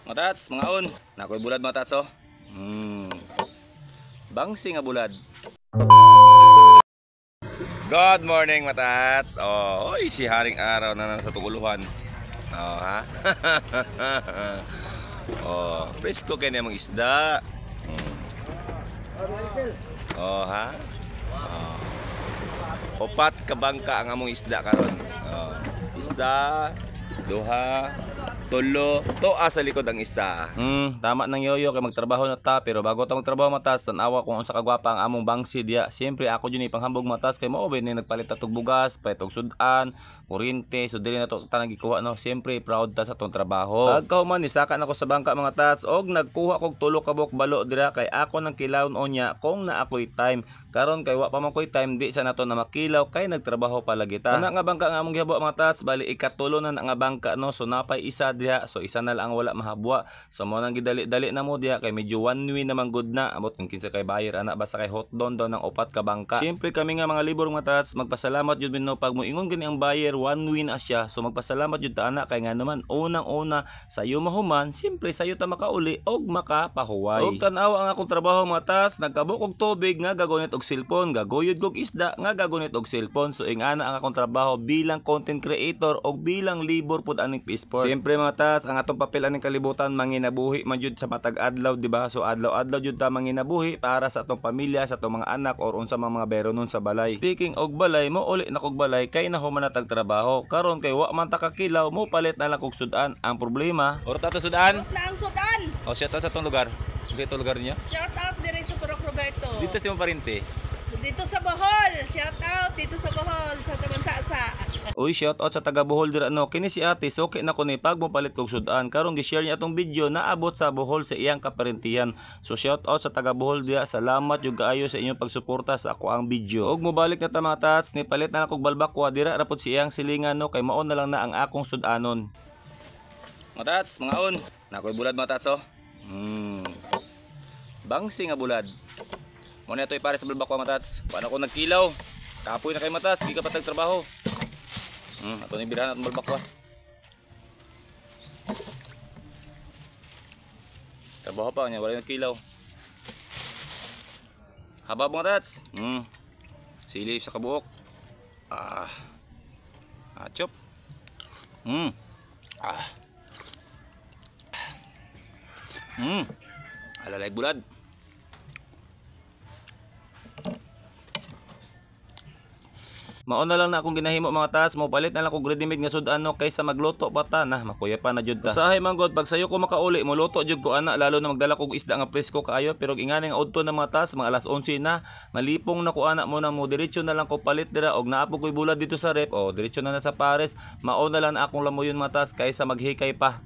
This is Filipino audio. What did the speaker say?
Mga tats, mga on. Nakoy bulad mga tats oh. Bangsi nga bulad. Good morning mga tats. Oh, oy si haring araw na nasa tuguluhan. Oh, ha? Oh, presko kay namang isda. Oh, ha? Oh. Opat ka bangka ang among isda karon. Oh. Isa, duha, tulo, to sa likod ang isa. Tama nang yoyo kay magtrabaho na ta, pero bago ta magtrabaho matas tan-awa kung unsa kagwapa ang among bangsi diya. Siyempre ako jud ni panghambog matas kay mao ni nagpalit ta tog bugas, paitog sudan, kuryente, so dili na to tanang gikuha no. Siyempre proud ta sa tong trabaho. Pagkahuman ni saka nako sa bangka mga tats og nagkuha kog tulo ka buok balo dira kay ako nang kilawon onya kung na ako'y time. Karon kay wa pa man ko'y time di sa nato na makilaw kay nagtrabaho palagi ta. Kana nga bangka nga among gihabo mga tats bali ikatulo na nga bangka no, so napay isa diha, so isa na lang ang wala mahabwa. So mo nang gidali-dali na mo diha kay medyo one way naman good na amot kung kinsa kay buyer ana basta kay hot down daw ng upat ka bangka. Siyempre kami nga mga libor mga tats magpasalamat jud no pag moingon gani ang buyer one way na siya. So magpasalamat jud ta ana kay nga naman unang-una sayo mahuman, siyempre sayo ta makauli og makapahuway. Og tan-aw ang akong trabaho mga tats nagkabuk og tubig nga gagunit og cellphone, gaguyod kog isda nga gagunit og cellphone. So ingana ang akong trabaho bilang content creator og bilang libor pud aning Peaceport. Siyempre mga tats ang atong papel aning kalibutan manginabuhi man jud sa matag adlaw, di ba? So adlaw-adlaw jud ta manginabuhi para sa atong pamilya, sa atong mga anak or unsa mga beronon sa balay. Speaking og balay, mo uli na kog balay kay nahuman na tag trabaho. Karon kay wa man ta kakilaw, mo palit na lang kog sudan. Ang problema, or tato sudan? Na ang sudan. O shout out sa tong lugar. Sa itong lugar niya? Shout out dire sa Purok Roberto. Dito si Parinte. Dito sa Bohol. Shout out dito sa Bohol sa Tabansasa. Uy, shout out sa taga Bohol dira no. Kini si Ate, so okay na ko ni pag mo palit kog sudan. Karon gi-share niya atong video na abot sa Bohol sa iyang kaparentihan. So shout out sa taga Bohol diha. Salamat jud kaayo sa inyong pagsuporta sa ako ang video. Og mobalik na ta mga tats, ni palit na kog balbakwa dira ra pud si iyang silingan no kay maon na lang na ang akong sudanon. Mga tats, mga on. Nakoy bulad mga tats oh. Bangsi nga bulad. Mo na ito'y pare sa balbakwa mga tats. Paano ko nagkilaw? Kapoy na kay mga tats, di ka pa tagtrabaho. Ato ni birahan at balbakwa. Trabaho pa niya, wala nagkilaw. Haba mga tats. Silip sa kabuok. Chop. Alalay bulad. Maon na lang na akong ginahimo mga tats, mo palit na lang kog ready made nga sudan no kaysa magluto pa ta na makuya pa na jud ta. Usahay man god pag sayo ko makauli mo luto jud ko ana, lalo na magdala kog isda nga presko kaayo, pero ingani nga udto na mga tats mga alas 11 na malipong na ko ana mo na mo diretso na lang ko palit dira og naapog koy bulad dito sa rep o diretso na sa pares. Maon na lang na akong lamuyon mga tats kaysa maghikay pa.